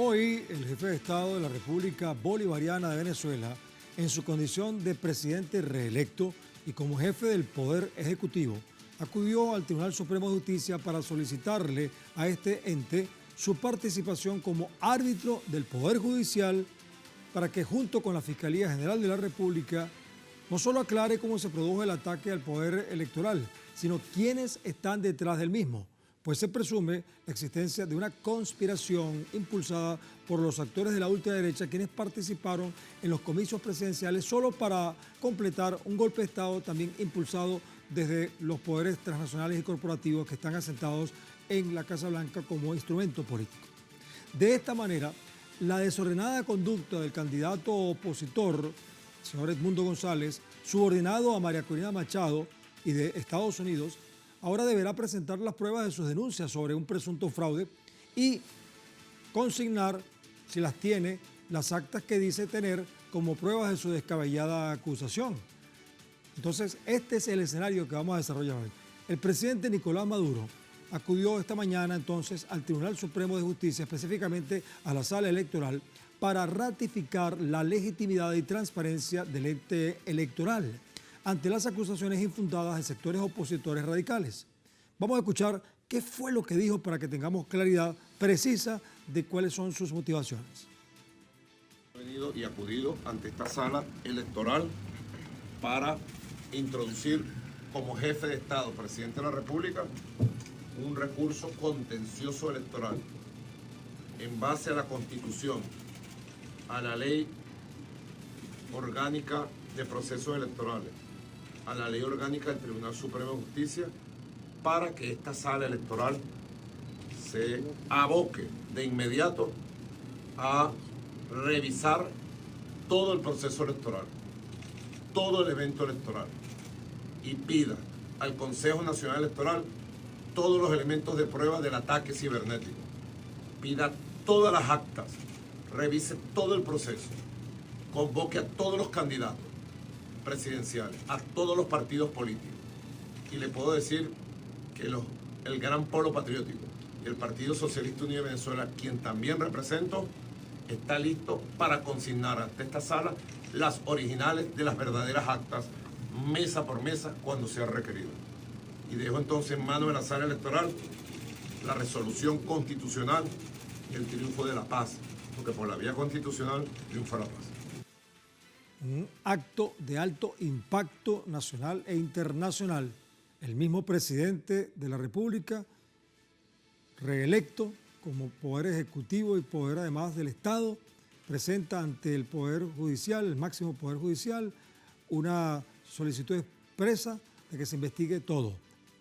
Hoy, el jefe de Estado de la República Bolivariana de Venezuela, en su condición de presidente reelecto y como jefe del Poder Ejecutivo, acudió al Tribunal Supremo de Justicia para solicitarle a este ente su participación como árbitro del Poder Judicial para que, junto con la Fiscalía General de la República, no solo aclare cómo se produjo el ataque al poder electoral, sino quiénes están detrás del mismo, pues se presume la existencia de una conspiración impulsada por los actores de la ultraderecha quienes participaron en los comicios presidenciales solo para completar un golpe de Estado también impulsado desde los poderes transnacionales y corporativos que están asentados en la Casa Blanca como instrumento político. De esta manera, la desordenada conducta del candidato opositor, señor Edmundo González, subordinado a María Corina Machado y de Estados Unidos, ahora deberá presentar las pruebas de sus denuncias sobre un presunto fraude y consignar, si las tiene, las actas que dice tener como pruebas de su descabellada acusación. Entonces, este es el escenario que vamos a desarrollar hoy. El presidente Nicolás Maduro acudió esta mañana entonces al Tribunal Supremo de Justicia, específicamente a la sala electoral, para ratificar la legitimidad y transparencia del ente electoral ante las acusaciones infundadas de sectores opositores radicales. Vamos a escuchar qué fue lo que dijo para que tengamos claridad precisa de cuáles son sus motivaciones. He venido y acudido ante esta sala electoral para introducir como jefe de Estado, presidente de la República, un recurso contencioso electoral en base a la Constitución, a la Ley Orgánica de Procesos Electorales, a la Ley Orgánica del Tribunal Supremo de Justicia, para que esta sala electoral se aboque de inmediato a revisar todo el proceso electoral, todo el evento electoral, y pida al Consejo Nacional Electoral todos los elementos de prueba del ataque cibernético, pida todas las actas, revise todo el proceso, convoque a todos los candidatos presidenciales, a todos los partidos políticos. Y le puedo decir que el Gran Polo Patriótico y el Partido Socialista Unido de Venezuela, quien también represento, está listo para consignar ante esta sala las originales de las verdaderas actas, mesa por mesa, cuando sea requerido. Y dejo entonces en manos de la sala electoral la resolución constitucional y el triunfo de la paz, porque por la vía constitucional triunfa la paz. Un acto de alto impacto nacional e internacional. El mismo presidente de la República, reelecto como poder ejecutivo y poder además del Estado, presenta ante el Poder Judicial, el máximo Poder Judicial, una solicitud expresa de que se investigue todo.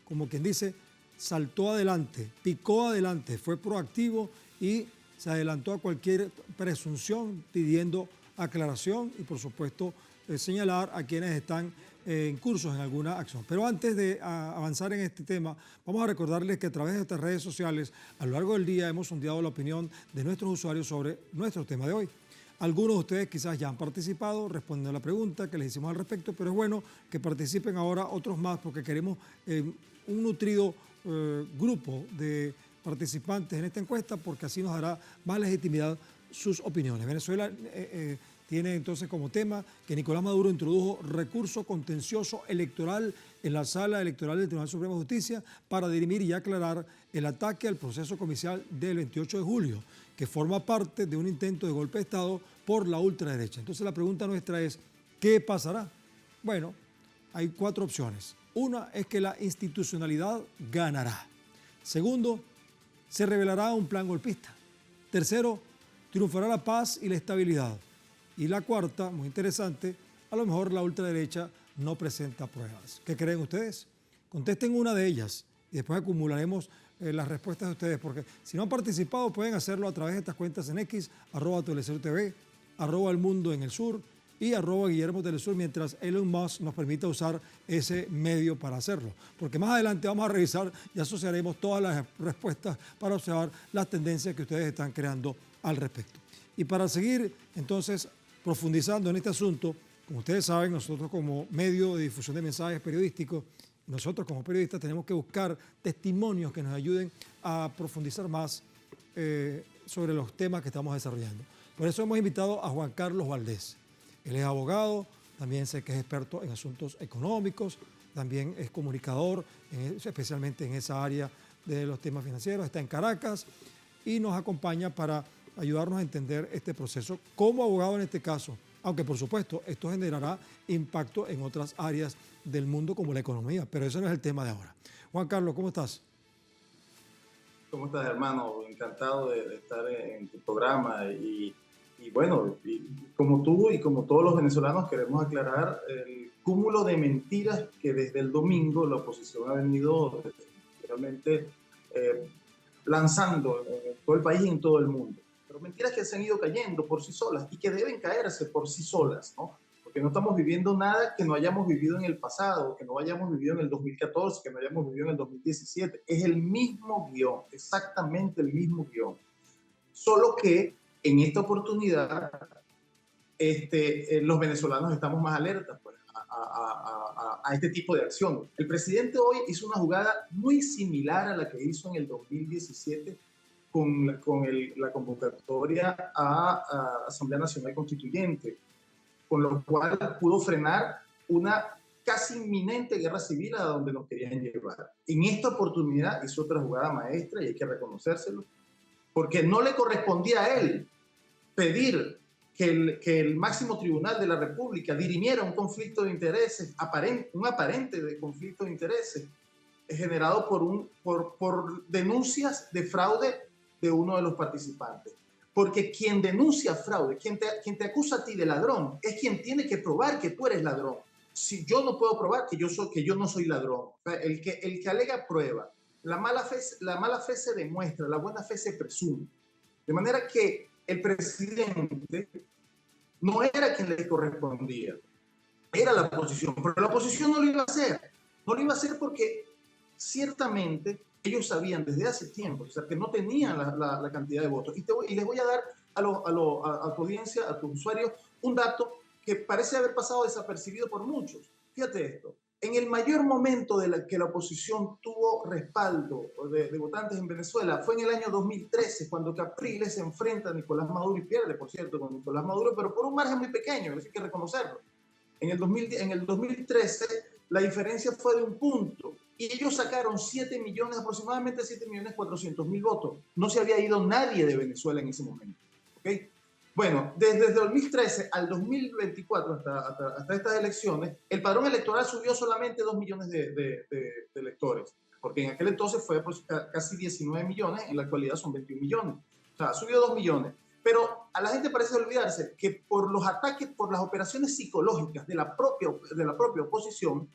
Como quien dice, saltó adelante, picó adelante, fue proactivo y se adelantó a cualquier presunción pidiendo aclaración y, por supuesto, señalar a quienes están incursos en alguna acción. Pero antes de avanzar en este tema, vamos a recordarles que a través de estas redes sociales, a lo largo del día, hemos sondeado la opinión de nuestros usuarios sobre nuestro tema de hoy. Algunos de ustedes quizás ya han participado respondiendo a la pregunta que les hicimos al respecto, pero es bueno que participen ahora otros más porque queremos un nutrido grupo de participantes en esta encuesta porque así nos dará más legitimidad sus opiniones. Venezuela tiene entonces como tema que Nicolás Maduro introdujo recurso contencioso electoral en la sala electoral del Tribunal Supremo de Justicia para dirimir y aclarar el ataque al proceso comicial del 28 de julio, que forma parte de un intento de golpe de Estado por la ultraderecha. Entonces la pregunta nuestra es, ¿qué pasará? Bueno, hay 4 opciones. Una es que la institucionalidad ganará. Segundo, se revelará un plan golpista. Tercero, triunfará la paz y la estabilidad. Y la cuarta, muy interesante, a lo mejor la ultraderecha no presenta pruebas. ¿Qué creen ustedes? Contesten una de ellas y después acumularemos las respuestas de ustedes, porque si no han participado pueden hacerlo a través de estas cuentas en X, @TelesurTV, @El Mundo en el Sur y @Guillermo Telesur, mientras Elon Musk nos permita usar ese medio para hacerlo. Porque más adelante vamos a revisar y asociaremos todas las respuestas para observar las tendencias que ustedes están creando al respecto. Y para seguir entonces profundizando en este asunto, como ustedes saben, nosotros como medio de difusión de mensajes periodísticos, nosotros como periodistas tenemos que buscar testimonios que nos ayuden a profundizar más sobre los temas que estamos desarrollando. Por eso hemos invitado a Juan Carlos Valdés. Él es abogado, también sé que es experto en asuntos económicos, también es comunicador, especialmente en esa área de los temas financieros, está en Caracas y nos acompaña para ayudarnos a entender este proceso como abogado en este caso, aunque por supuesto esto generará impacto en otras áreas del mundo como la economía, pero eso no es el tema de ahora. Juan Carlos, ¿cómo estás? ¿Cómo estás, hermano? Encantado de estar en tu programa y bueno, y como tú y como todos los venezolanos queremos aclarar el cúmulo de mentiras que desde el domingo la oposición ha venido realmente lanzando en todo el país y en todo el mundo. Pero mentiras que se han ido cayendo por sí solas y que deben caerse por sí solas, ¿no? Porque no estamos viviendo nada que no hayamos vivido en el pasado, que no hayamos vivido en el 2014, que no hayamos vivido en el 2017. Es el mismo guión, exactamente el mismo guión. Solo que en esta oportunidad los venezolanos estamos más alertas pues, a este tipo de acción. El presidente hoy hizo una jugada muy similar a la que hizo en el 2017 con la convocatoria a Asamblea Nacional Constituyente, con lo cual pudo frenar una casi inminente guerra civil a donde nos querían llevar. En esta oportunidad hizo otra jugada maestra y hay que reconocérselo, porque no le correspondía a él pedir que el máximo tribunal de la República dirimiera un conflicto de intereses, un aparente de conflicto de intereses, generado por denuncias de fraude de uno de los participantes. Porque quien denuncia fraude, quien te acusa a ti de ladrón, es quien tiene que probar que tú eres ladrón. Si yo no puedo probar que yo no soy ladrón, o sea, el que alega prueba. La mala fe se demuestra, la buena fe se presume. De manera que el presidente no era quien le correspondía, era la oposición, pero la oposición no lo iba a hacer. No lo iba a hacer porque ciertamente ellos sabían desde hace tiempo, o sea, que no tenían la cantidad de votos. Y les voy a dar a tu audiencia, a tus usuarios, un dato que parece haber pasado desapercibido por muchos. Fíjate esto. En el mayor momento que la oposición tuvo respaldo de votantes en Venezuela fue en el año 2013, cuando Capriles se enfrenta a Nicolás Maduro y pierde, por cierto, con Nicolás Maduro, pero por un margen muy pequeño, hay que reconocerlo. En el 2013 la diferencia fue de 1 punto y ellos sacaron 7 millones, aproximadamente 7.400.000 votos. No se había ido nadie de Venezuela en ese momento. ¿Okay? Bueno, desde 2013 al 2024, hasta estas elecciones, el padrón electoral subió solamente 2 millones de electores, porque en aquel entonces fue pues, casi 19 millones, en la actualidad son 21 millones. O sea, subió 2 millones. Pero a la gente parece olvidarse que por los ataques, por las operaciones psicológicas de la propia oposición,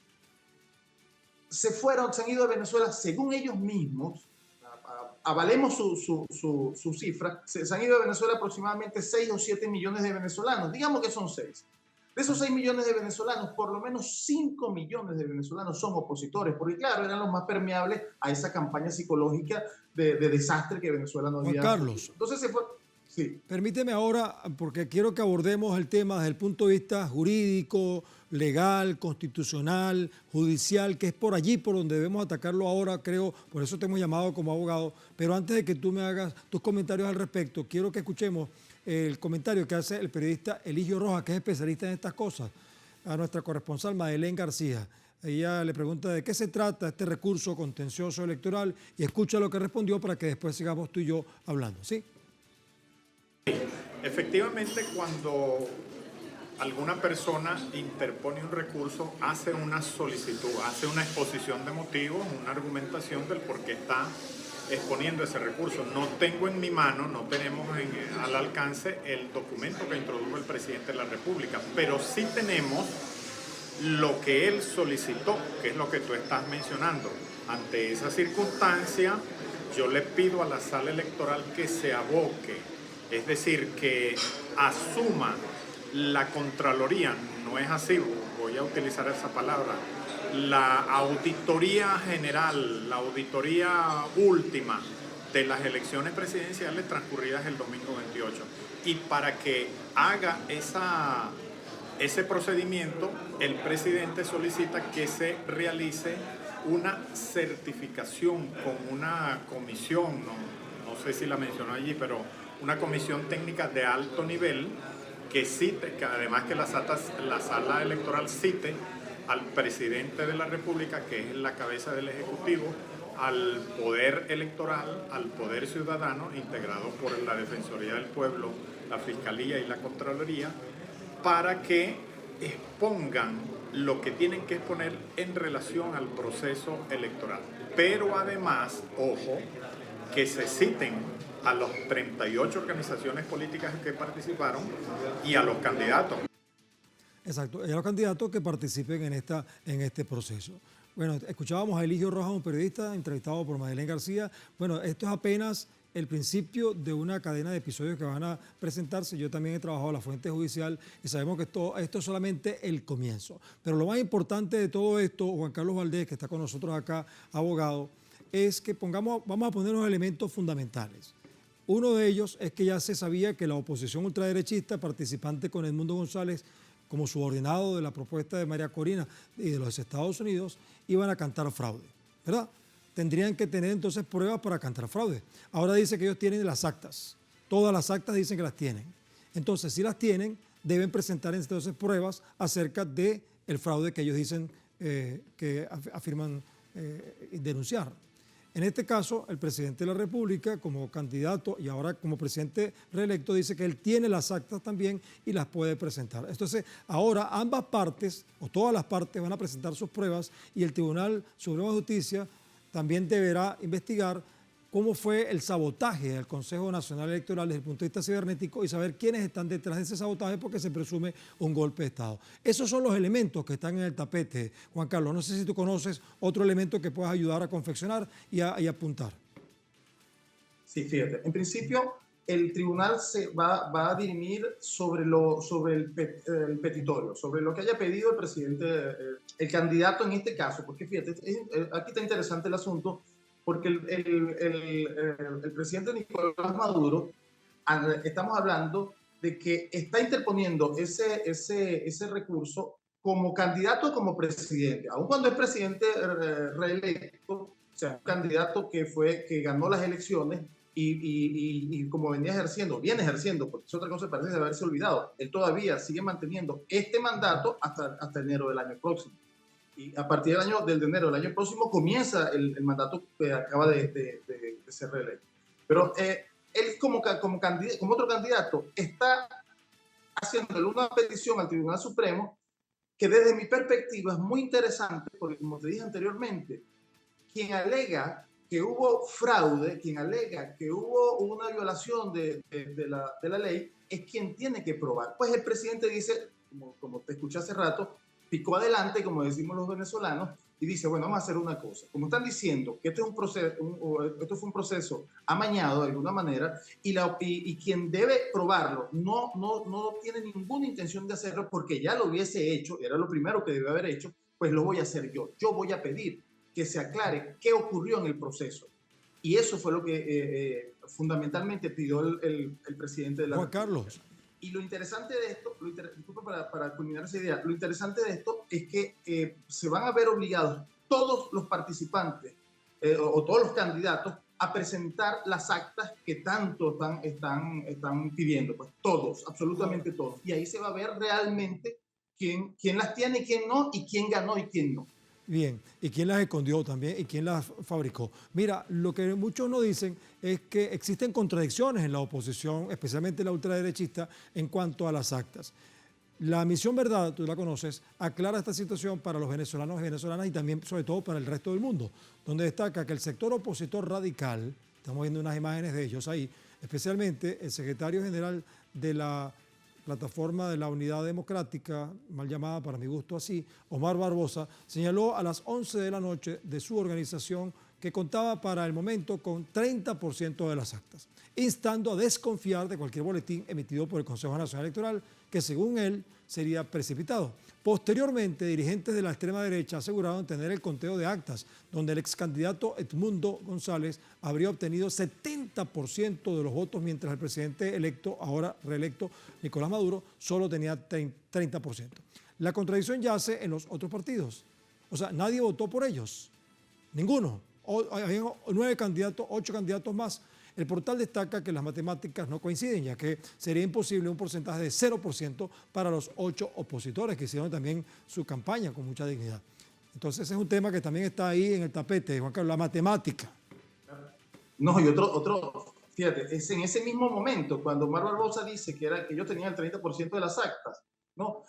se han ido a Venezuela, según ellos mismos, avalemos su cifra, se han ido a Venezuela aproximadamente 6 o 7 millones de venezolanos, digamos que son 6. De esos 6 millones de venezolanos, por lo menos 5 millones de venezolanos son opositores, porque claro, eran los más permeables a esa campaña psicológica de desastre que Venezuela no había. Juan Carlos. Entonces se fue. Sí. Permíteme ahora, porque quiero que abordemos el tema desde el punto de vista jurídico, legal, constitucional, judicial, que es por allí por donde debemos atacarlo ahora, creo, por eso te hemos llamado como abogado. Pero antes de que tú me hagas tus comentarios al respecto, quiero que escuchemos el comentario que hace el periodista Eligio Rojas, que es especialista en estas cosas, a nuestra corresponsal Madeleine García. Ella le pregunta de qué se trata este recurso contencioso electoral y escucha lo que respondió para que después sigamos tú y yo hablando, ¿sí? Efectivamente, cuando alguna persona interpone un recurso, hace una solicitud, hace una exposición de motivos, una argumentación del por qué está exponiendo ese recurso. No tengo en mi mano, no tenemos al alcance el documento que introdujo el presidente de la República, pero sí tenemos lo que él solicitó, que es lo que tú estás mencionando. Ante esa circunstancia, yo le pido a la sala electoral que se aboque, es decir, que asuma la Contraloría, no es así, voy a utilizar esa palabra, la auditoría general, la auditoría última de las elecciones presidenciales transcurridas el domingo 28. Y para que haga ese procedimiento, el presidente solicita que se realice una certificación con una comisión, no sé si la mencionó allí, pero una comisión técnica de alto nivel que cite, que además que la sala electoral cite al presidente de la República, que es la cabeza del Ejecutivo, al poder electoral, al poder ciudadano, integrado por la Defensoría del Pueblo, la Fiscalía y la Contraloría, para que expongan lo que tienen que exponer en relación al proceso electoral. Pero además, ojo, que se citen a las 38 organizaciones políticas que participaron y a los candidatos. Exacto, y a los candidatos que participen en este proceso. Bueno, escuchábamos a Eligio Rojas, un periodista entrevistado por Madeleine García. Bueno, esto es apenas el principio de una cadena de episodios que van a presentarse. Yo también he trabajado en la fuente judicial y sabemos que esto es solamente el comienzo. Pero lo más importante de todo esto, Juan Carlos Valdés, que está con nosotros acá, abogado, es que vamos a poner unos elementos fundamentales. Uno de ellos es que ya se sabía que la oposición ultraderechista, participante con Edmundo González como subordinado de la propuesta de María Corina y de los Estados Unidos, iban a cantar fraude, ¿verdad? Tendrían que tener entonces pruebas para cantar fraude. Ahora dice que ellos tienen las actas. Todas las actas dicen que las tienen. Entonces, si las tienen, deben presentar entonces pruebas acerca del fraude que ellos dicen que afirman denunciar. En este caso, el presidente de la República, como candidato y ahora como presidente reelecto, dice que él tiene las actas también y las puede presentar. Entonces, ahora ambas partes, o todas las partes, van a presentar sus pruebas y el Tribunal Supremo de Justicia también deberá investigar cómo fue el sabotaje del Consejo Nacional Electoral desde el punto de vista cibernético y saber quiénes están detrás de ese sabotaje porque se presume un golpe de Estado. Esos son los elementos que están en el tapete, Juan Carlos. No sé si tú conoces otro elemento que puedas ayudar a confeccionar y apuntar. Sí, fíjate. En principio, el tribunal se va a dirimir sobre el petitorio, sobre lo que haya pedido el presidente, el candidato en este caso, porque fíjate, aquí está interesante el asunto, porque el presidente Nicolás Maduro, estamos hablando de que está interponiendo ese recurso como candidato o como presidente, aun cuando es presidente reelecto, o sea, un candidato que ganó las elecciones y como viene ejerciendo, porque es otra cosa que parece de haberse olvidado, él todavía sigue manteniendo este mandato hasta enero del año próximo. Y a partir de enero del año próximo comienza el mandato que acaba de ser reelecto. Pero él como otro candidato está haciéndole una petición al Tribunal Supremo que desde mi perspectiva es muy interesante, porque como te dije anteriormente, quien alega que hubo fraude, quien alega que hubo una violación de la ley, es quien tiene que probar. Pues el presidente dice, como te escuché hace rato, picó adelante, como decimos los venezolanos, y dice, bueno, vamos a hacer una cosa. Como están diciendo que esto fue un proceso amañado de alguna manera, y quien debe probarlo no tiene ninguna intención de hacerlo porque ya lo hubiese hecho, era lo primero que debe haber hecho, pues lo voy a hacer yo. Yo voy a pedir que se aclare qué ocurrió en el proceso. Y eso fue lo que fundamentalmente pidió el presidente de la Juan Carlos. Y lo interesante de esto, disculpa para culminar esa idea, lo interesante de esto es que se van a ver obligados todos los participantes o todos los candidatos a presentar las actas que tanto están pidiendo, pues todos, absolutamente todos. Y ahí se va a ver realmente quién las tiene y quién no, y quién ganó y quién no. Bien, y quién las escondió también y quién las fabricó. Mira, lo que muchos no dicen es que existen contradicciones en la oposición, especialmente la ultraderechista, en cuanto a las actas. La Misión Verdad, tú la conoces, aclara esta situación para los venezolanos y venezolanas y también, sobre todo, para el resto del mundo, donde destaca que el sector opositor radical, estamos viendo unas imágenes de ellos ahí, especialmente el secretario general de la Plataforma de la Unidad Democrática, mal llamada para mi gusto así, Omar Barbosa, señaló a las 11 de la noche de su organización que contaba para el momento con 30% de las actas, instando a desconfiar de cualquier boletín emitido por el Consejo Nacional Electoral, que según él sería precipitado. Posteriormente, dirigentes de la extrema derecha aseguraron tener el conteo de actas, donde el ex candidato Edmundo González habría obtenido 70% de los votos, mientras el presidente electo, ahora reelecto, Nicolás Maduro, solo tenía 30%. La contradicción yace en los otros partidos. O sea, nadie votó por ellos, ninguno. Había 9 candidatos, 8 candidatos más. El portal destaca que las matemáticas no coinciden, ya que sería imposible un porcentaje de 0% para los 8 opositores que hicieron también su campaña con mucha dignidad. Entonces es un tema que también está ahí en el tapete, Juan Carlos, la matemática. No, y fíjate, es en ese mismo momento, cuando Omar Barbosa dice que ellos tenían el 30% de las actas, ¿no?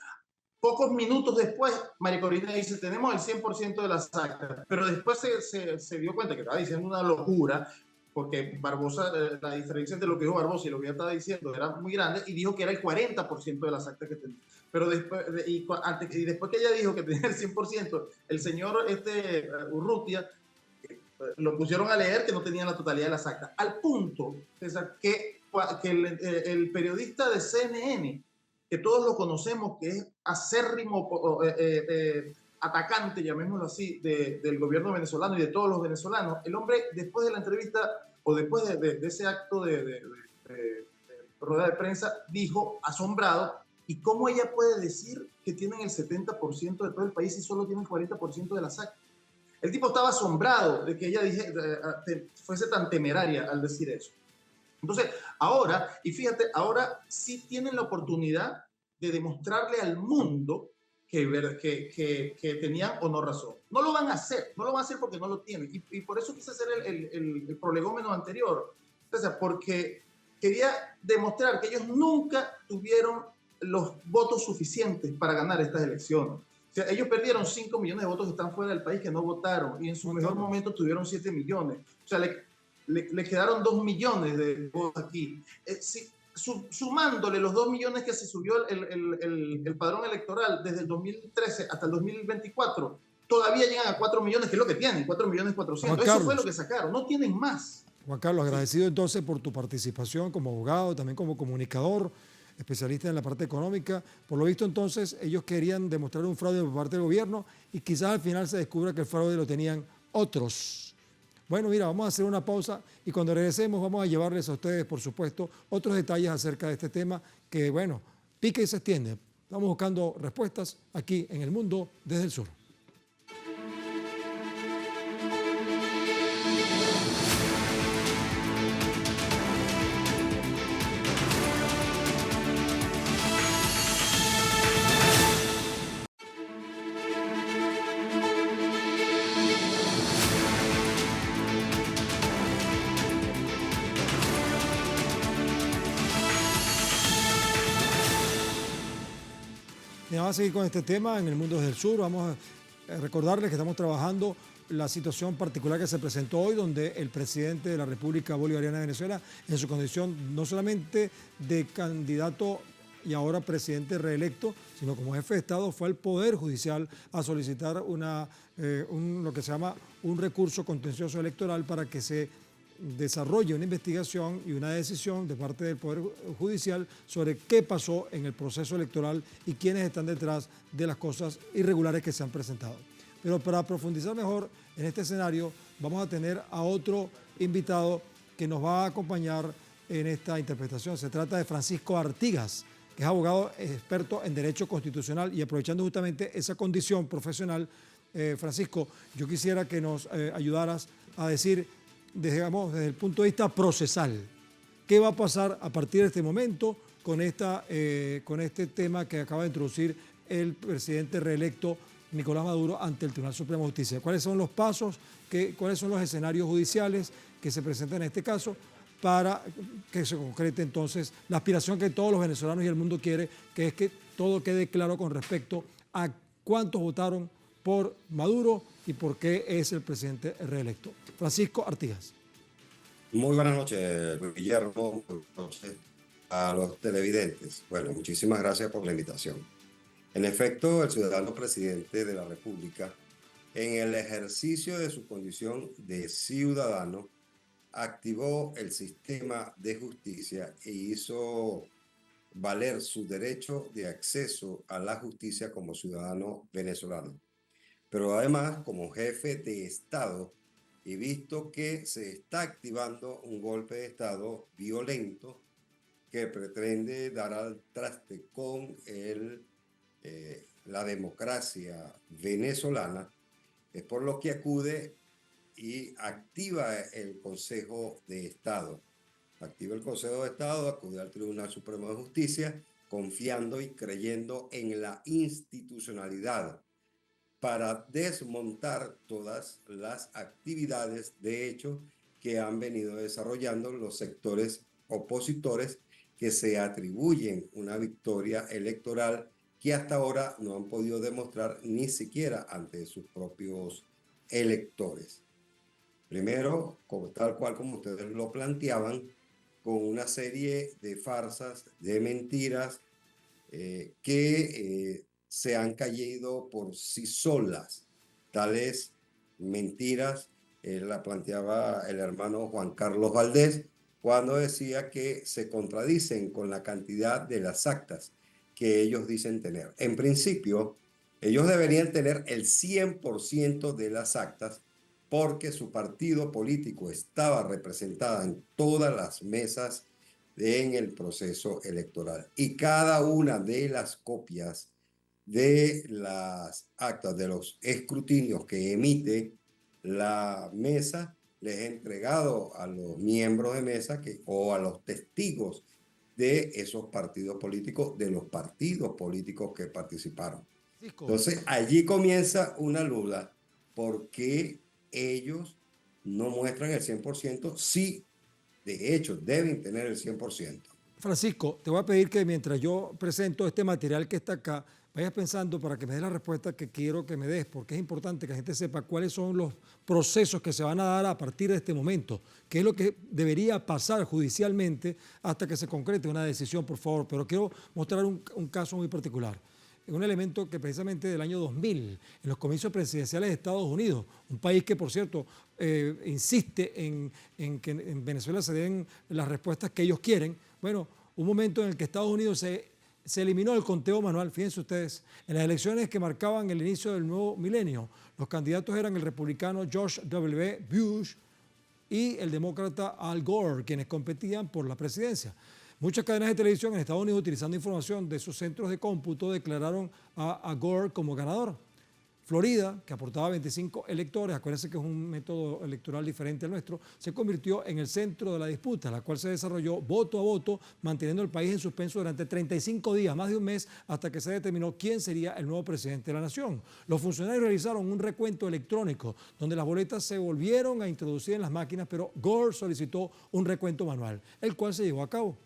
Pocos minutos después, María Corina dice, tenemos el 100% de las actas, pero después se dio cuenta que estaba diciendo una locura, porque Barbosa, la diferencia entre lo que dijo Barbosa y lo que ella estaba diciendo era muy grande, y dijo que era el 40% de las actas que tenía. Pero después, y después que ella dijo que tenía el 100%, el señor Urrutia lo pusieron a leer que no tenían la totalidad de las actas. Al punto, César, que el periodista de CNN, que todos lo conocemos, que es acérrimo atacante, llamémoslo así, del gobierno venezolano y de todos los venezolanos, el hombre, después de la entrevista o después de ese acto de rueda de prensa, dijo, asombrado, ¿y cómo ella puede decir que tienen el 70% de todo el país y solo tienen el 40% de las actas? El tipo estaba asombrado de que ella fuese tan temeraria al decir eso. Entonces, ahora, y fíjate, ahora sí tienen la oportunidad de demostrarle al mundo que tenían o no razón. No lo van a hacer porque no lo tienen. Y por eso quise hacer el prolegómeno anterior, o sea, porque quería demostrar que ellos nunca tuvieron los votos suficientes para ganar estas elecciones. O sea, ellos perdieron 5 millones de votos que están fuera del país que no votaron y en su mejor momento tuvieron 7 millones. O sea, le quedaron 2 millones de votos aquí. Sumándole los 2 millones que se subió el padrón electoral desde el 2013 hasta el 2024, todavía llegan a 4 millones, que es lo que tienen, 4 millones 400. Eso fue lo que sacaron, no tienen más. Juan Carlos, agradecido entonces por tu participación como abogado, también como comunicador, especialista en la parte económica. Por lo visto entonces ellos querían demostrar un fraude por parte del gobierno y quizás al final se descubra que el fraude lo tenían otros. Bueno, mira, vamos a hacer una pausa y cuando regresemos vamos a llevarles a ustedes, por supuesto, otros detalles acerca de este tema que, bueno, pica y se extiende. Estamos buscando respuestas aquí en El Mundo desde el Sur. Vamos a seguir con este tema en El Mundo desde el Sur. Vamos a recordarles que estamos trabajando la situación particular que se presentó hoy, donde el presidente de la República Bolivariana de Venezuela, en su condición no solamente de candidato y ahora presidente reelecto, sino como jefe de Estado, fue al Poder Judicial a solicitar lo que se llama un recurso contencioso electoral para que se desarrolle una investigación y una decisión de parte del Poder Judicial sobre qué pasó en el proceso electoral y quiénes están detrás de las cosas irregulares que se han presentado. Pero para profundizar mejor en este escenario, vamos a tener a otro invitado que nos va a acompañar en esta interpretación. Se trata de Francisco Artigas, que es abogado experto en Derecho Constitucional, y aprovechando justamente esa condición profesional, Francisco, yo quisiera que nos ayudaras a decir, desde el punto de vista procesal, ¿qué va a pasar a partir de este momento con este tema que acaba de introducir el presidente reelecto Nicolás Maduro ante el Tribunal Supremo de Justicia? ¿Cuáles son los pasos, cuáles son los escenarios judiciales que se presentan en este caso para que se concrete entonces la aspiración que todos los venezolanos y el mundo quiere, que es que todo quede claro con respecto a cuántos votaron por Maduro y por qué es el presidente reelecto? Francisco Artigas. Muy buenas noches, Guillermo. Buenas noches a los televidentes. Bueno, muchísimas gracias por la invitación. En efecto, el ciudadano presidente de la República, en el ejercicio de su condición de ciudadano, activó el sistema de justicia e hizo valer su derecho de acceso a la justicia como ciudadano venezolano. Pero además, como jefe de Estado, he visto que se está activando un golpe de Estado violento que pretende dar al traste con la democracia venezolana, es por lo que acude y activa el Consejo de Estado. activa el Consejo de Estado, acude al Tribunal Supremo de Justicia, confiando y creyendo en la institucionalidad para desmontar todas las actividades de hecho que han venido desarrollando los sectores opositores que se atribuyen una victoria electoral que hasta ahora no han podido demostrar ni siquiera ante sus propios electores. Primero, tal cual como ustedes lo planteaban, con una serie de farsas, de mentiras que se han caído por sí solas. Tales mentiras la planteaba el hermano Juan Carlos Valdés cuando decía que se contradicen con la cantidad de las actas que ellos dicen tener. En principio, ellos deberían tener el 100% de las actas porque su partido político estaba representada en todas las mesas en el proceso electoral. Y cada una de las copias de las actas de los escrutinios que emite la mesa les he entregado a los miembros de mesa o a los testigos de esos partidos políticos, de los partidos políticos que participaron. Entonces, allí comienza una duda. ¿Por qué ellos no muestran el 100%? Sí, de hecho, deben tener el 100%. Francisco, te voy a pedir que mientras yo presento este material que está acá, vayas pensando para que me des la respuesta que quiero que me des, porque es importante que la gente sepa cuáles son los procesos que se van a dar a partir de este momento, qué es lo que debería pasar judicialmente hasta que se concrete una decisión, por favor. Pero quiero mostrar un caso muy particular. Un elemento que precisamente del año 2000, en los comicios presidenciales de Estados Unidos, un país que, por cierto, insiste en que en Venezuela se den las respuestas que ellos quieren. Bueno, un momento en el que Estados Unidos se eliminó el conteo manual. Fíjense ustedes, en las elecciones que marcaban el inicio del nuevo milenio, los candidatos eran el republicano George W. Bush y el demócrata Al Gore, quienes competían por la presidencia. Muchas cadenas de televisión en Estados Unidos, utilizando información de sus centros de cómputo, declararon a Gore como ganador. Florida, que aportaba 25 electores, acuérdense que es un método electoral diferente al nuestro, se convirtió en el centro de la disputa, la cual se desarrolló voto a voto, manteniendo el país en suspenso durante 35 días, más de un mes, hasta que se determinó quién sería el nuevo presidente de la nación. Los funcionarios realizaron un recuento electrónico, donde las boletas se volvieron a introducir en las máquinas, pero Gore solicitó un recuento manual, el cual se llevó a cabo.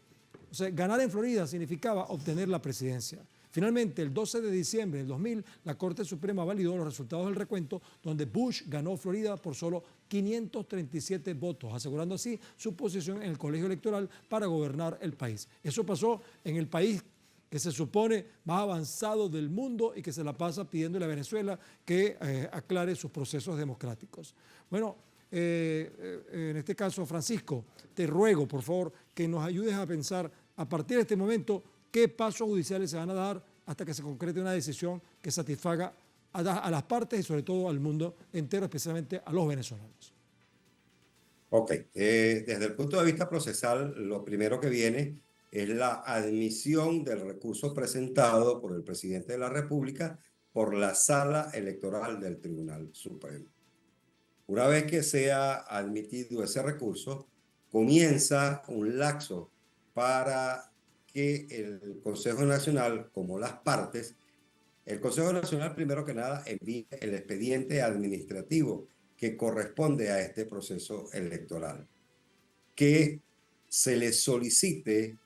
O sea, ganar en Florida significaba obtener la presidencia. Finalmente, el 12 de diciembre del 2000, la Corte Suprema validó los resultados del recuento, donde Bush ganó Florida por solo 537 votos, asegurando así su posición en el colegio electoral para gobernar el país. Eso pasó en el país que se supone más avanzado del mundo y que se la pasa pidiéndole a Venezuela que aclare sus procesos democráticos. Bueno, en este caso, Francisco, te ruego, por favor, que nos ayudes a pensar a partir de este momento qué pasos judiciales se van a dar hasta que se concrete una decisión que satisfaga a las partes y sobre todo al mundo entero, especialmente a los venezolanos. Ok, desde el punto de vista procesal, lo primero que viene es la admisión del recurso presentado por el presidente de la República por la Sala Electoral del Tribunal Supremo. Una vez que sea admitido ese recurso, comienza un lapso para que el Consejo Nacional, como las partes, el Consejo Nacional primero que nada envíe el expediente administrativo que corresponde a este proceso electoral, que se les solicite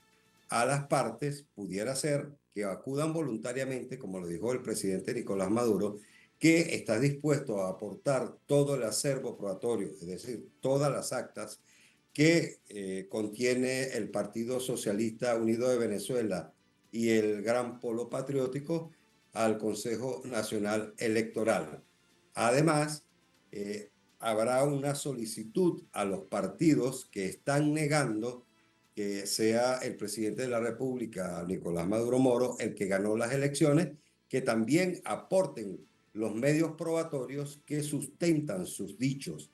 a las partes, pudiera ser que acudan voluntariamente, como lo dijo el presidente Nicolás Maduro, que está dispuesto a aportar todo el acervo probatorio, es decir, todas las actas que contiene el Partido Socialista Unido de Venezuela y el Gran Polo Patriótico al Consejo Nacional Electoral. Además, habrá una solicitud a los partidos que están negando que sea el presidente de la República, Nicolás Maduro Moro, el que ganó las elecciones, que también aporten los medios probatorios que sustentan sus dichos.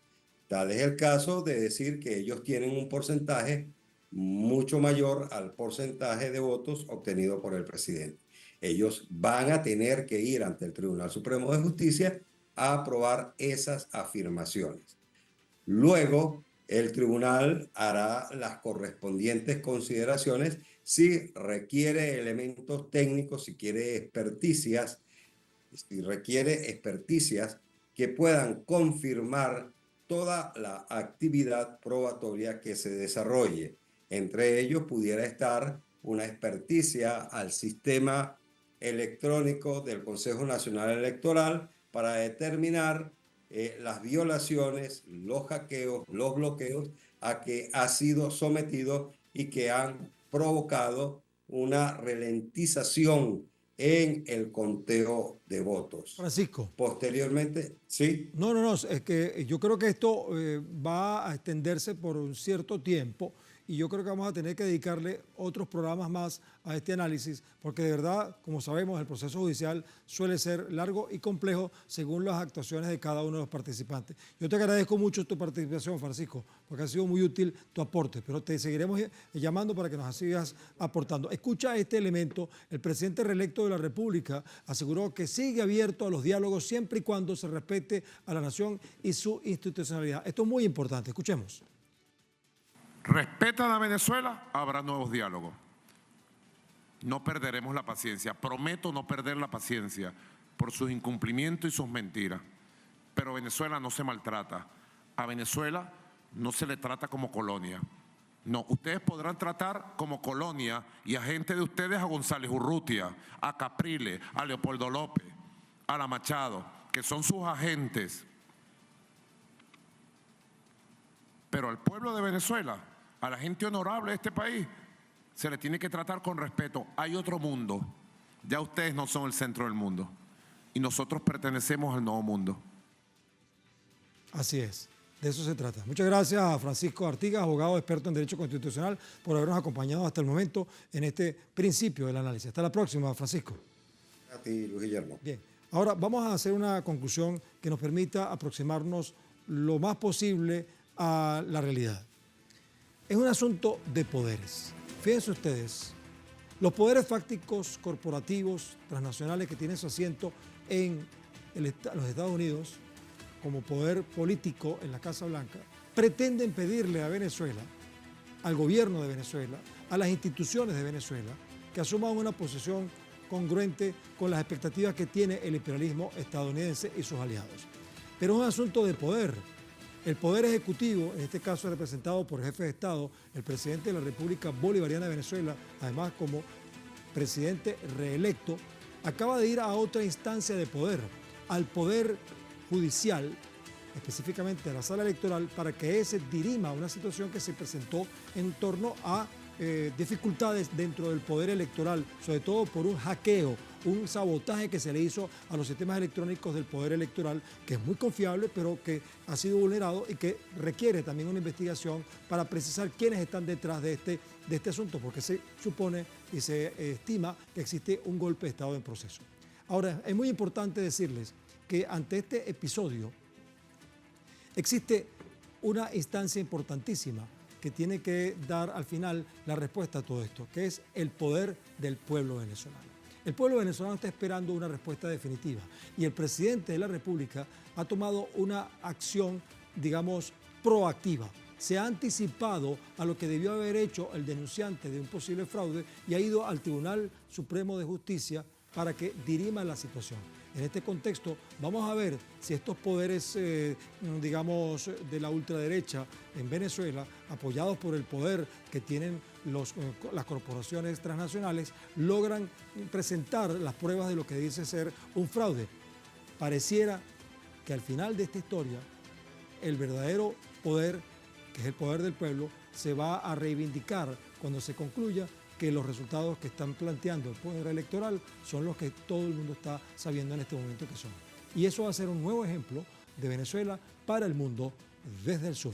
Tal es el caso de decir que ellos tienen un porcentaje mucho mayor al porcentaje de votos obtenido por el presidente. Ellos van a tener que ir ante el Tribunal Supremo de Justicia a aprobar esas afirmaciones. Luego, El tribunal hará las correspondientes consideraciones si requiere elementos técnicos, si requiere experticias que puedan confirmar toda la actividad probatoria que se desarrolle. Entre ellos pudiera estar una experticia al sistema electrónico del Consejo Nacional Electoral para determinar las violaciones, los hackeos, los bloqueos a que ha sido sometido y que han provocado una ralentización en el conteo de votos. Francisco. Posteriormente, ¿sí? No, es que yo creo que esto va a extenderse por un cierto tiempo y yo creo que vamos a tener que dedicarle otros programas más a este análisis, porque de verdad, como sabemos, el proceso judicial suele ser largo y complejo según las actuaciones de cada uno de los participantes. Yo te agradezco mucho tu participación, Francisco, porque ha sido muy útil tu aporte, pero te seguiremos llamando para que nos sigas aportando. Escucha este elemento: el presidente reelecto de la República aseguró que sigue abierto a los diálogos siempre y cuando se respete a la nación y su institucionalidad. Esto es muy importante, escuchemos. Respetan a Venezuela, habrá nuevos diálogos. No perderemos la paciencia. Prometo no perder la paciencia por sus incumplimientos y sus mentiras. Pero Venezuela no se maltrata. A Venezuela no se le trata como colonia. No, ustedes podrán tratar como colonia y a gente de ustedes, a González Urrutia, a Capriles, a Leopoldo López, a la Machado, que son sus agentes. Pero al pueblo de Venezuela, a la gente honorable de este país, se le tiene que tratar con respeto. Hay otro mundo. Ya ustedes no son el centro del mundo. Y nosotros pertenecemos al nuevo mundo. Así es. De eso se trata. Muchas gracias a Francisco Artigas, abogado experto en Derecho Constitucional, por habernos acompañado hasta el momento en este principio del análisis. Hasta la próxima, Francisco. A ti, Luis Guillermo. Bien. Ahora vamos a hacer una conclusión que nos permita aproximarnos lo más posible a la realidad. Es un asunto de poderes. Fíjense ustedes, los poderes fácticos corporativos transnacionales que tienen su asiento en los Estados Unidos, como poder político en la Casa Blanca, pretenden pedirle a Venezuela, al gobierno de Venezuela, a las instituciones de Venezuela, que asuman una posición congruente con las expectativas que tiene el imperialismo estadounidense y sus aliados. Pero es un asunto de poder. El Poder Ejecutivo, en este caso representado por el jefe de Estado, el presidente de la República Bolivariana de Venezuela, además como presidente reelecto, acaba de ir a otra instancia de poder, al Poder Judicial, específicamente a la Sala Electoral, para que ese dirima una situación que se presentó en torno a dificultades dentro del poder electoral, sobre todo por un hackeo, un sabotaje que se le hizo a los sistemas electrónicos del poder electoral, que es muy confiable, pero que ha sido vulnerado y que requiere también una investigación para precisar quiénes están detrás de este asunto, porque se supone y se estima que existe un golpe de Estado en proceso. Ahora, es muy importante decirles que ante este episodio existe una instancia importantísima que tiene que dar al final la respuesta a todo esto, que es el poder del pueblo venezolano. El pueblo venezolano está esperando una respuesta definitiva y el presidente de la República ha tomado una acción, digamos, proactiva. Se ha anticipado a lo que debió haber hecho el denunciante de un posible fraude y ha ido al Tribunal Supremo de Justicia para que dirima la situación. En este contexto, vamos a ver si estos poderes, digamos, de la ultraderecha en Venezuela, apoyados por el poder que tienen las corporaciones transnacionales, logran presentar las pruebas de lo que dice ser un fraude. Pareciera que al final de esta historia, el verdadero poder, que es el poder del pueblo, se va a reivindicar cuando se concluya que los resultados que están planteando el poder electoral son los que todo el mundo está sabiendo en este momento que son. Y eso va a ser un nuevo ejemplo de Venezuela para el mundo desde el sur.